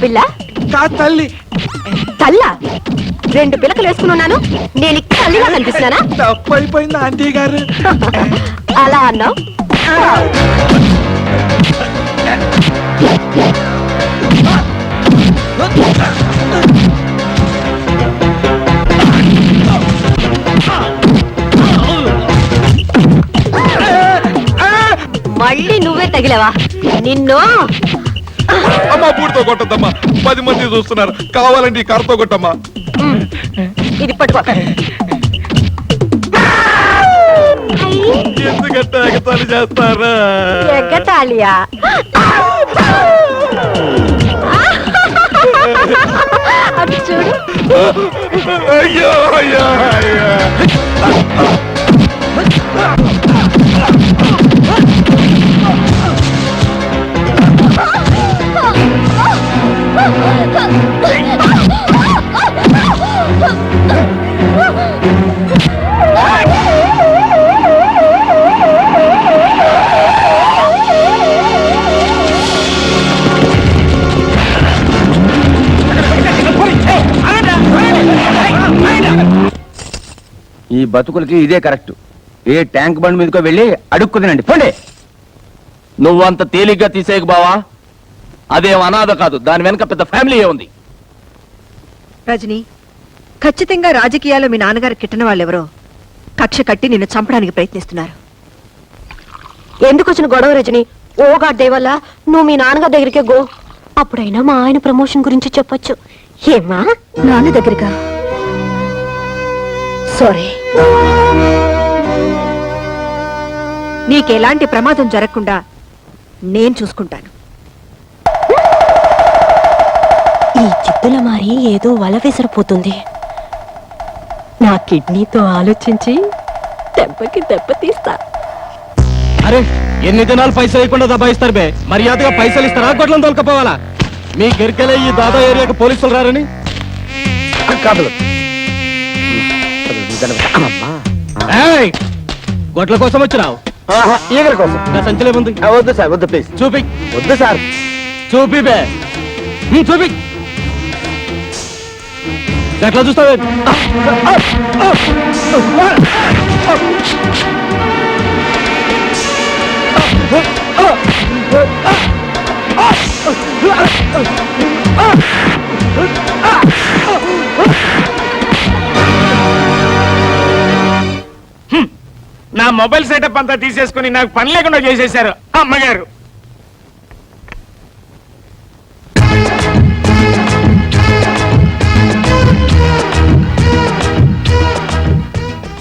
పిల్ల తల్లి. తల్లా? 2 పిలకలు వేసుకున్నాను, నేను తల్లిగా కనిపిస్తున్నానా? తప్పైపోయింది ఆంటీ గారు. అలా అన్నావు. మళ్ళీ నువ్వే తగిలేవా? నిన్ను అమ్మా పూడితో కొట్టద్దమ్మా, 10 మంది చూస్తున్నారు, కావాలంటే ఈ కర్రతో కొట్టమ్మా. ఇది పట్టుకో. ఎందుకంటే ఎగతాళి చేస్తారా? ఎగతాళియా? అది చూడు. అయ్యో అయ్యో అయ్యో. ఈ బతుకులకి ఇదే కరెక్ట్. ఏ ట్యాంక్ బండ్ మీదకో వెళ్ళి అడుక్కు తినండి పోండి. నువ్వంత తేలిగ్గా తీసేయకు బావా, అదేం అనాథ కాదు, దాని వెనక పెద్ద ఫ్యామిలీ ఉంది. రజని, ఖచ్చితంగా రాజకీయాల్లో మీ నాన్నగారు కిట్టన వాళ్ళెవరో కక్ష కట్టి నిన్ను చంపడానికి ప్రయత్నిస్తున్నారు. ఎందుకు వచ్చిన గొడవ రజని? ఓ గాడ్ దేవల్ల నువ్వు మీ నాన్నగారి దగ్గరికే గో. అప్పుడైనా మా ఆయన ప్రమోషన్ గురించి చెప్పొచ్చు. ఏమా? నాన్న దగ్గరగా? సారీ. నీకెలాంటి ప్రమాదం జరగకుండా నేను చూసుకుంటాను. ఈ చిత్తుల మారి ఏదో వల విసిరిపోతుంది. నా కిడ్నీతో ఆలోచించి దెబ్బకి దెబ్బ తీస్తా. అరే ఎన్ని దినాలు పైసలు ఇవ్వకుండా దబాయిస్తారు బే, మర్యాదగా పైసలు ఇస్తారా గొడ్లను తోలుకపోవాలా? మీ గిరికెళ్ళే ఈ దాదా ఏరియాకి పోలీసులు రారని కాదు. గొడ్ల కోసం వచ్చినావు? ఈగల కోసం. నా సంచిలో ఉంది. వద్దు సార్, వద్దు ప్లీజ్. చూపి. వద్దు సార్. చూపి బే, చూపి. ఎట్లా చూస్తావే? నా మొబైల్ సెటప్ అంతా తీసేసుకుని నాకు పని లేకుండా చేసేశారు అమ్మగారు.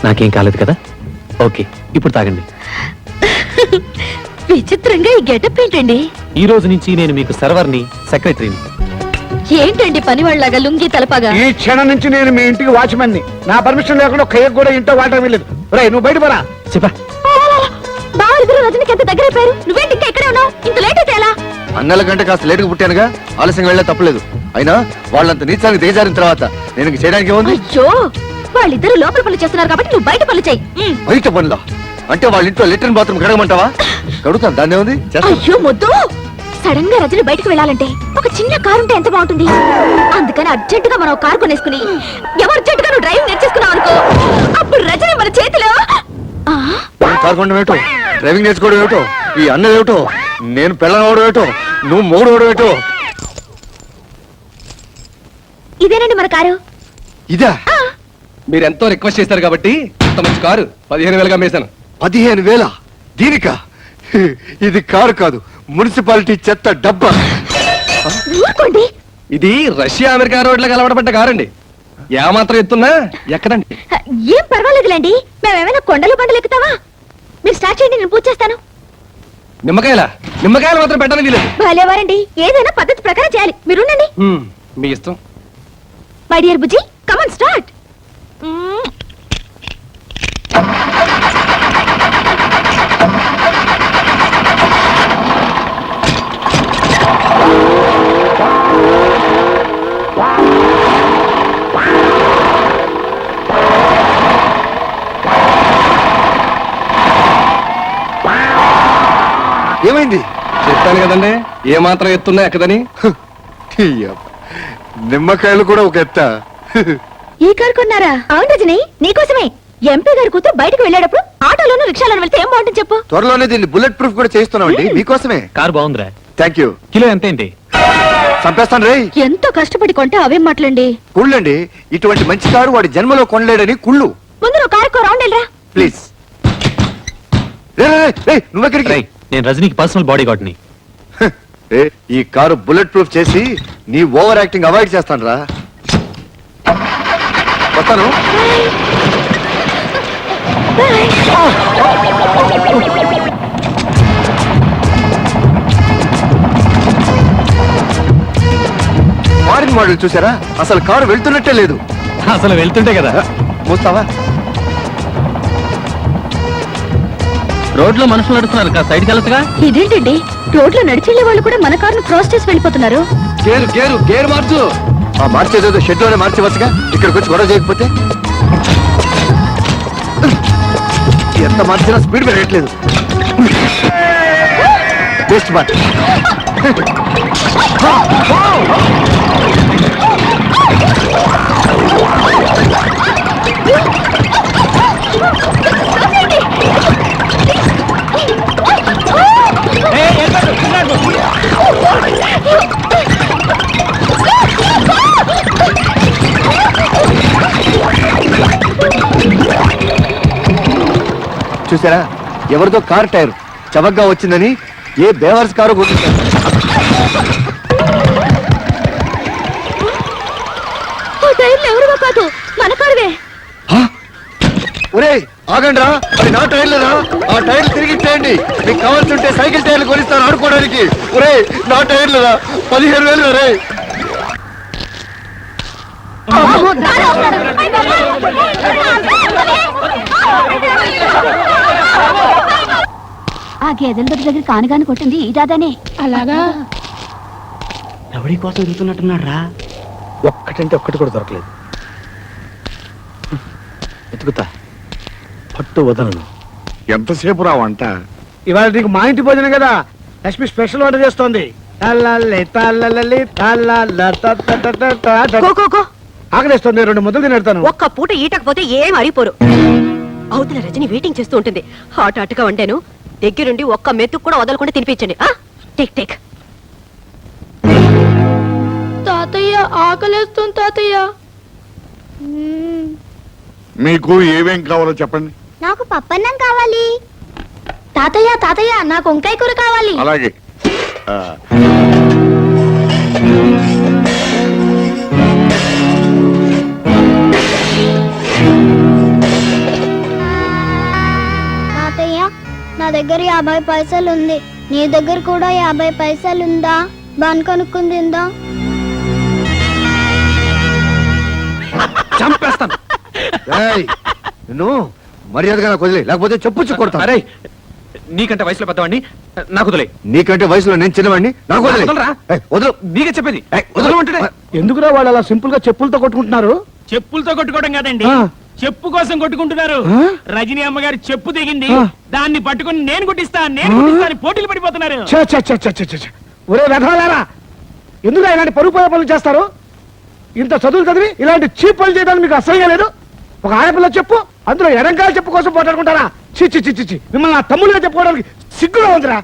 నాకేం కాలేదు కదా? ఓకే, ఇప్పుడు తాగండి. విచిత్రంగా ఈ గెటప్ ఏంటండి? ఈ రోజు నుంచి నేను మీకు సర్వర్ని, సెక్రటరీని. ఏంటండి పని వాళ్ళగా లుంగి తలపగా? ఈ క్షణం నుంచి నేను మీ ఇంటికి వాచ్మెన్ ని. నా పర్మిషన్ లేకుండా కేక్ కూడా ఇంట్లో వాడటం వెళ్ళలేదు. నువ్వు బయట పరా. చెప్పా బావలిద్దరూ రజనికి ఎంత దగ్గర అయిపోయారు. నువ్వేంటి ఇంకా ఇక్కడే ఉన్నావు? ఇంత లేట్ అయితే ఎలా? అన్నల కంటే కాస్త లేటుగా పుట్టానుగా, ఆలస్యంగా వెళ్ళా తప్పలేదు. అయినా వాళ్ళంత నీచానికి దిగజారిన తర్వాత నేను ఇంక చేయడానికి ఏముంది? అయ్యో, వాళ్ళిద్దరూ లోపల పనులు చేస్తున్నారు కాబట్టి నువ్వు బయట పనులు చెయ్యి. బయట పనులా? అంటే వాళ్ళ ఇంట్లో లెట్రిన్ బాత్రూమ్ కడగమంటావా? కడుగుతాను, దాన్ని ఏముంది? అయ్యో మొద్దు, సడన్ గా రజని బయటకు వెళ్ళాలంటే ఒక చిన్న కారు ఉంటే ఎంత బాగుంటుంది. అందుకని అర్జెంట్ గా మనం కారు కొనేసుకుని అర్జెంట్ గా నువ్వు డ్రైవింగ్ నేర్చేసుకున్నావు అనుకో, అప్పుడు రజని మన చేతిలో. కారు కొనడం ఏమిటో, డ్రైవింగ్ నేర్చుకోవడం ఏమిటో, ఈ అన్నది ఏమిటో, నేను పెళ్ళనవడం ఏమిటో, నువ్వు మూడవడం ఏమిటో. ఇదేనండి మన కారు. ఇదా? మీరు ఎంతో రిక్వెస్ట్ చేశారు కాబట్టి అంత మంచి కారు 15,000గా మేసాను. 15,000? దీనికా? ఇది కారు కాదు, మున్సిపాలిటీ చెత్త డబ్బా. ఊరుకోండి. ఇది రష్యా అమెరికా రోడ్లకు అలవాటుపడ్డ కారండి. ఏమాత్రం ఎత్తున్నా ఎక్కడండి. ఏం పర్వాలేదులేండి, మేమేమైనా కొండలు బండలు ఎక్కుతావా? మీరు స్టార్ట్ చేయండి, నేను పూజ చేస్తాను. నిమ్మకాయలు మాత్రం పెట్టడానికి లేదు. భలేవారండి, ఏదైనా పద్ధతి ప్రకారం చేయాలి. మీరుండండి. మీ ఇష్టం. My dear Bujji, come on start. ఏమైంది? చెప్పాను కదండి, ఏమాత్రం ఎత్తున్నా ఎక్కదని. నిమ్మకాయలు కూడా ఒక ఎత్త. ఈ కారు కొన్నారా? అవును రజని, నీకోసమే. ఎంపీ గారి కూతురు బయటకు వెళ్ళేటప్పుడు ఆటోలోనూ రిక్షాలోనూ వెళ్తే ఏం బాగుంటుంది చెప్పు. త్వరలోనే దీన్ని బుల్లెట్ ప్రూఫ్ కూడా చేస్తున్నామండి మీకోసమే. కారు బాగుందిరా. Thank you. కిలో ఎంత ఏంటి? చంపేస్తాను రే. ఎంతో కష్టపడి కొంటే అవేం మాటలండి. కుళ్ళండి, ఇటువంటి మంచి కారు వాడి జన్మలో కొనలేడని కుళ్ళు. ముందు నువ్వు కారుకో రౌండ్ వెళ్ళరా. ప్లీజ్. నువ్వెక్కడికి? రేయ్, నేను రజనీకి పర్సనల్ బాడీ గార్డ్ ని. ఈ కారు బుల్లెట్ ప్రూఫ్ చేసి నీ ఓవర్ యాక్టింగ్ అవాయిడ్ చేస్తాను రా. వస్తాను. ఫారిన్ మోడల్ చూసారా? అసలు కారు వెళ్తున్నట్టే లేదు. అసలు వెళ్తుంటే కదా. మూస్తావా? రోడ్ లో మనుషులు నడుస్తున్నారు, సైడ్కి వెళ్ళొచ్చుగా. ఇదేంటండి, రోడ్లో నడిచెళ్లే వాళ్ళు కూడా మన కారును క్రాస్ చేసి వెళ్ళిపోతున్నారు. గేరు మార్చు. మార్చేదేదో షెడ్ లోనే మార్చవచ్చుగా, ఇక్కడికి వచ్చి గొడవ చేయకపోతే. ఎంత మార్చినా స్పీడ్ పెరగట్లేదు. Best bat. చూసారా, ఎవరితో కార్ టైర్ చవకగా వచ్చిందని ఏ బేవర్స్ కారు కొట్టించారు. ఎవరివో కాదు, మన కారువే. ఒరే ఆగండి రా, అది నా టైర్లేరా? ఆ టైర్లు తిరిగి ఇచ్చేయండి. మీకు కావాల్సి ఉంటే సైకిల్ టైర్లు కొనిస్తాను ఆడుకోవడానికి. ఒరే నా టైర్లేరా, 15,000 రే. ఆ గేదెల దగ్గర కానుగాని కొట్టింది ఈ దాదానే. అలాగా? ఎవడి కోసం ఎదుగుతున్నట్టున్నాడు రా. ఒక్కటంటే ఒక్కటి కూడా దొరకలేదు. ఎత్తుకుతా, పట్టు వదలను. ఎంతసేపు రా వంట? ఇవాళ నీకు మా ఇంటి భోజనం కదా, లక్ష్మి స్పెషల్ వంట చేస్తోంది. ఆకలిస్తుంది, 2 ముద్దలు తినేస్తాను. ఒక్క పూట ఈటకపోతే ఏం అరిపోరు. అవతల రజని వెయిటింగ్ చేస్తూ ఉంటుంది. హాట్ హాట్గా వండాను, దగ్గరుండి ఒక్క మెతుకు కూడా వదలకుండా తినిపించండి. Take take. తాతయ్య ఆకలేస్తుంది తాతయ్య. మీకు ఏమేం కావాలో చెప్పండి. నాకు పప్పన్నం కావాలి. తాతయ్య తాతయ్య నాకు వంకాయ కూర కావాలి. అలాగే. తాతయ్య, నా దగ్గర 50 పైసలు ఉంది. నీ దగ్గర కూడా 50 పైసలు ఉందా? బాన్ కొనుక్కుని తిందా? చంపేస్తాను. నువ్వు మర్యాదగా నాకు వదిలే, లేకపోతే చెప్పుచ్చు కొడతా. అరే, నీకంటే వయసులో పెద్దవాడిని, నాకు వదిలే. నీకంటే వయసులో నేను చిన్నవాడిని, నాకు వదిలే. వదలరా? వదలు. నీకే చెప్పేది. వదలమంటే ఎందుకురా వాళ్ళు అలా సింపుల్ గా చెప్పులతో కొట్టుకుంటున్నారు? చెప్పులతో కొట్టుకోవడం కాదండి, చెప్పు కోసం కొట్టుకుంటున్నారు. రజనీ అమ్మగారి చెప్పు దిగింది, దాన్ని పట్టుకుని నేను కొట్టిస్తా అని పోటీలు పడిపోతున్నారు. ఒరే వెధవలారా, ఎందుకు ఇలాంటి పరుగు పనులు చేస్తారు? ఇంత చదువులు చదివి ఇలాంటి చీప్ పనులు చేయడానికి మీకు అసహ్యం లేదు? ఒక ఆడపిల్ల చెప్పు, అందులో ఎడంకాల చెప్పు కోసం పోటాడుకుంటారా? చిచ్చి చిచ్చి చి, మిమ్మల్ని నా తమ్ముళ్ళగా చెప్పుకోవడానికి సిగ్గుగా ఉందిరా.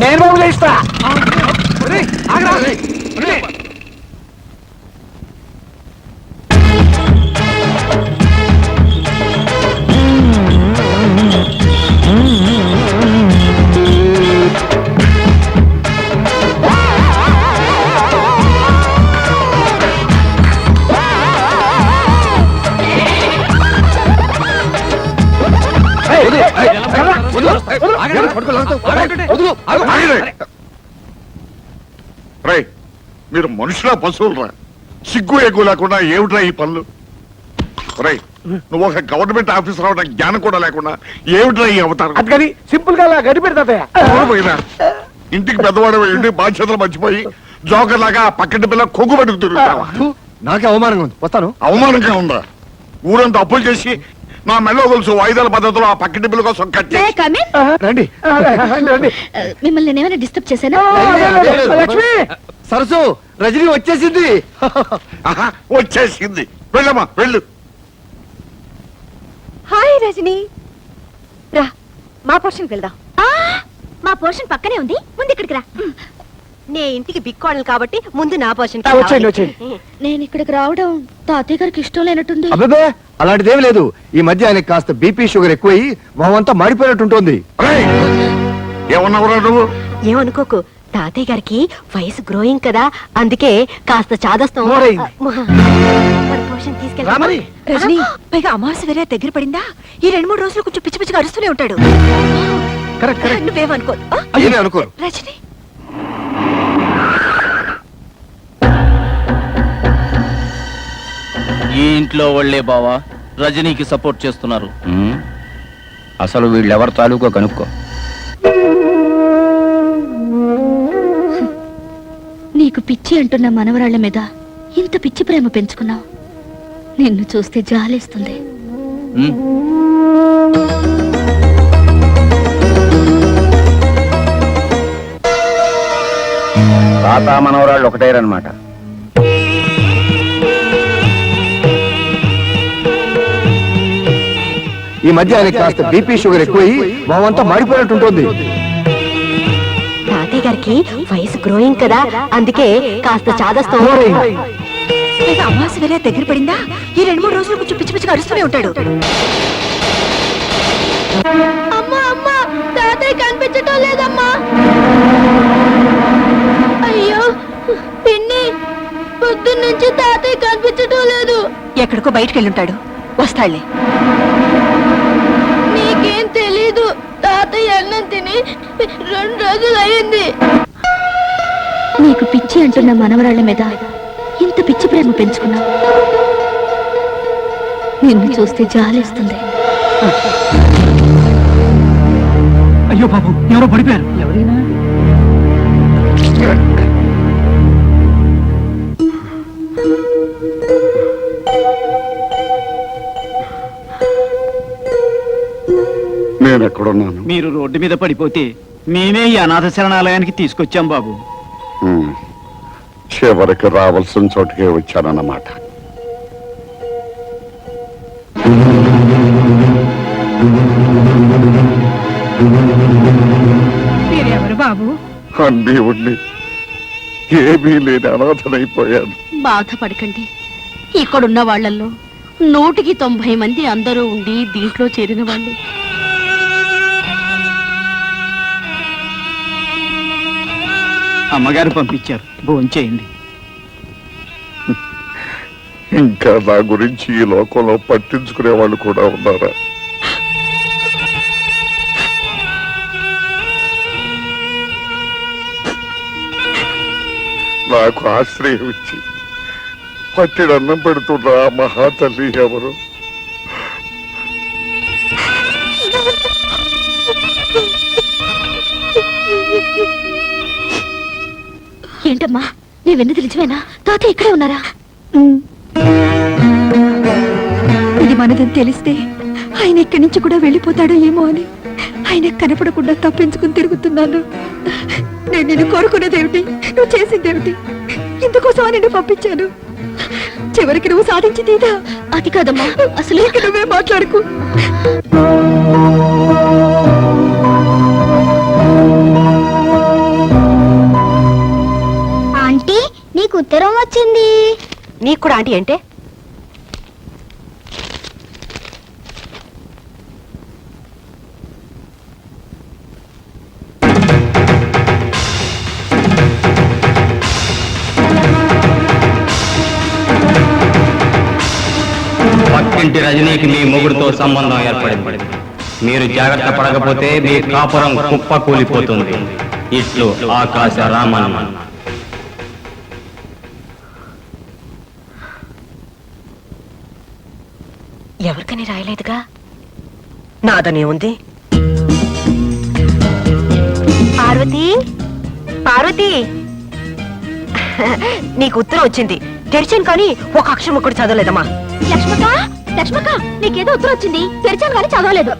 నేను బాబు ఇస్తా. రేయ్, మీరు మనుషులా పశువులరా? సిగ్గు ఎగ్గు లేకుండా ఏమిట్రా ఈ పనులు? రేయ్, నువ్వు ఒక గవర్నమెంట్ ఆఫీసర్ అవడం జ్ఞానం కూడా లేకుండా ఏమిట్రా ఈ అవతారం? అందుకని సింపుల్ గా గడిపెడు తాతయ్య. పోయినా ఇంటికి పెద్దవాడు ఉండి బాధ్యతలు మర్చిపోయి జోకర్ లాగా పక్కటి పిల్ల కొగ్గు పట్టుకు తిరుగుతావా? నాకే అవమానంగా ఉంది, వస్తాను. అవమానంగా ఉందా? ఊరంతా అప్పులు చేసి నా మెళ్ళో గొలుసు వాయిదాల పద్ధతిలో ఆ పక్కింటి బిల్లు కోసం కట్టి రండి రండి మిమ్మల్ని నేను ఏమైనా డిస్టర్బ్ చేశానా లక్ష్మి సరసు రజనీ వచ్చేసింది ఆహా, వచ్చేసింది. వెళ్ళమ్మా వెళ్ళు. హాయ్ రజని రా మా పోర్షన్కి వెళ్దాం. మా పోర్షన్ పక్కనే ఉంది, ముందు ఇక్కడికి రా. నే ఇంటికి బిక్కోడలు కాబట్టి ముందు నా పోర్షన్ వచ్చేయండి వచ్చేయండి నేను ఇక్కడికి రావడం తాతయ్య గారికి ఇష్టం లేనట్టుంది. అబ్బే అలాంటిదేం లేదు. ఈ మధ్య ఆయనకి కాస్త బీపీ షుగర్ ఎక్కువయి మొహమంతా మాడిపోయినట్టుంటోంది. రేయ్, ఏమన్నావురా నువ్వు? ఏమనుకోకు, తాతయ్య గారికి వయసు గ్రోయింగ్ కదా, అందుకే కాస్త చాదస్తం. మోరైంది. మరి పోర్షన్ తీసుకెళ్తా. రామని. రజని, పైగా అమావాస్య వేరే దగ్గర పడిందా, ఈ 2-3 రోజులు కొంచెం పిచ్చి పిచ్చిగా అరుస్తూనే ఉంటాడు. Correct correct నువ్వేమనుకో. అయ్యనే అనుకోరు. రజని ఈ ఇంట్లో వాళ్ళే బావా రజనీకి సపోర్ట్ చేస్తున్నారు. అసలు వీళ్ళెవరి తాలూకో కనుక్కో. నీకు పిచ్చి అంటున్న మనవరాళ్ల మీద ఇంత పిచ్చి ప్రేమ పెంచుకున్నావు. నిన్ను చూస్తే జాలేస్తుంది. ఉమ్, తాత మనవరాళ్ళు ఒకటేరన్నమాట. ఈ మధ్య ఆయనకి కాస్త బీపీ షుగర్ ఎక్కువయి మొహమంతా మాడిపోయినట్టుంటోంది. తాతయ్య గారికి వయసు గ్రోయింగ్ కదా, అందుకే కాస్త చాదస్తం. పైగా అమావాస్య వేరే దగ్గర పడిందా, ఈ 2-3 రోజులు కొంచెం పిచ్చి పిచ్చిగా అరుస్తూనే ఉంటాడు. అమ్మా అమ్మా, తాతయ్య కనిపించటం లేదమ్మా. అయ్యో పిన్ని, పొద్దున్నుంచి తాతయ్య కనిపించటం లేదు. ఎక్కడికో బయటికి వెళ్ళుంటాడు, వస్తాడులే. నీకేం తెలీదు, తాతయ్య అన్నం తిని 2 రోజులు అయింది. నీకు పిచ్చి అంటున్న మనవరాళ్ల మీద ఇంత పిచ్చి ప్రేమ పెంచుకున్నావు. నిన్ను చూస్తే జాలేస్తుంది. అయ్యో బాబు, ఎవరో పడిపోయారు. ఎవరైనా నేను ఎక్కడున్నాను? మీరు రోడ్డు మీద పడిపోతే మేమే ఈ అనాథ శరణాలయానికి తీసుకొచ్చాం బాబు. చివరికి రావాల్సిన చోటుకే వచ్చానన్నమాట. మీరెవరు బాబు? అన్నీ ఉండి ఏమీ లేని అనాథనైపోయాను. బాధపడకండి, ఇక్కడున్న వాళ్ళల్లో 190 మంది అందరూ ఉండి దీంట్లో చేరిన వాళ్ళు. అమ్మగారు పంపించారు, భోంచేయండి. ఇంకా నా గురించి ఈ లోకంలో పట్టించుకునే వాళ్ళు కూడా ఉన్నారా? నాకు ఆశ్రయం ఇచ్చి పట్టిడన్నం పెడుతున్న ఆ మహాతల్లి ఎవరు? ఏంటమ్మా, నీ వెన్నది నిజమేనా? తాతయ్య ఇక్కడే ఉన్నారా? ఇది మనదని తెలిస్తే ఆయన ఇక్కడి నుంచి కూడా వెళ్ళిపోతాడో ఏమో అని ఆయన కనపడకుండా తప్పించుకుని తిరుగుతున్నాను. నేను నిన్ను కోరుకునేదేమిటి, నువ్వు చేసిందేమిటి? ఇందుకోసం నిన్ను పంపించాను. చివరికి నువ్వు సాధించింది ఇదా? అది కాదమ్మా, అసలు ఇక నువ్వే మాట్లాడుకు. ఆంటీ నీకు ఉత్తరం వచ్చింది. నీకు కూడా ఆంటీ అంటే? పక్కింటి రజనీకి మీ మొగుడుతో సంబంధం ఏర్పడింది. మీరు జాగ్రత్త పడకపోతే మీ కాపురం కుప్ప కూలిపోతుంది. ఇట్లు ఆకాశ రామన్న. ఎవరికని రాయలేదుగా, నాదనే ఉంది. పార్వతి, పార్వతి, నీకు ఉత్తరం వచ్చింది. తెరిచాను కానీ ఒక అక్షరం ఒక్కటి చదవలేదమ్మా. లక్ష్మక్క లక్ష్మక్క నీకేదో ఉత్తరం వచ్చింది, తెరిచాను కానీ చదవలేదు.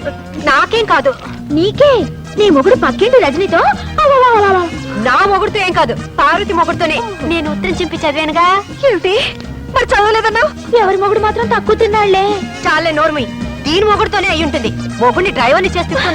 నాకేం కాదు, నీకే. నీ మొగుడు పక్కింటి రజనీతో నా మొగుడుతో ఏం కాదు, పార్వతి మొగుడుతోనే. నేను ఉత్తరం చింపి చదివానుగా. ఏమిటి మరి చదవలేదన్నా? ఎవరి మొగుడు మాత్రం తక్కువ తిన్నాళ్లే. చాలే నోర్మి, దీని మొగుడుతోనే అయి ఉంటుంది. మొగుడిని డ్రైవర్ని చేస్తుందిగా.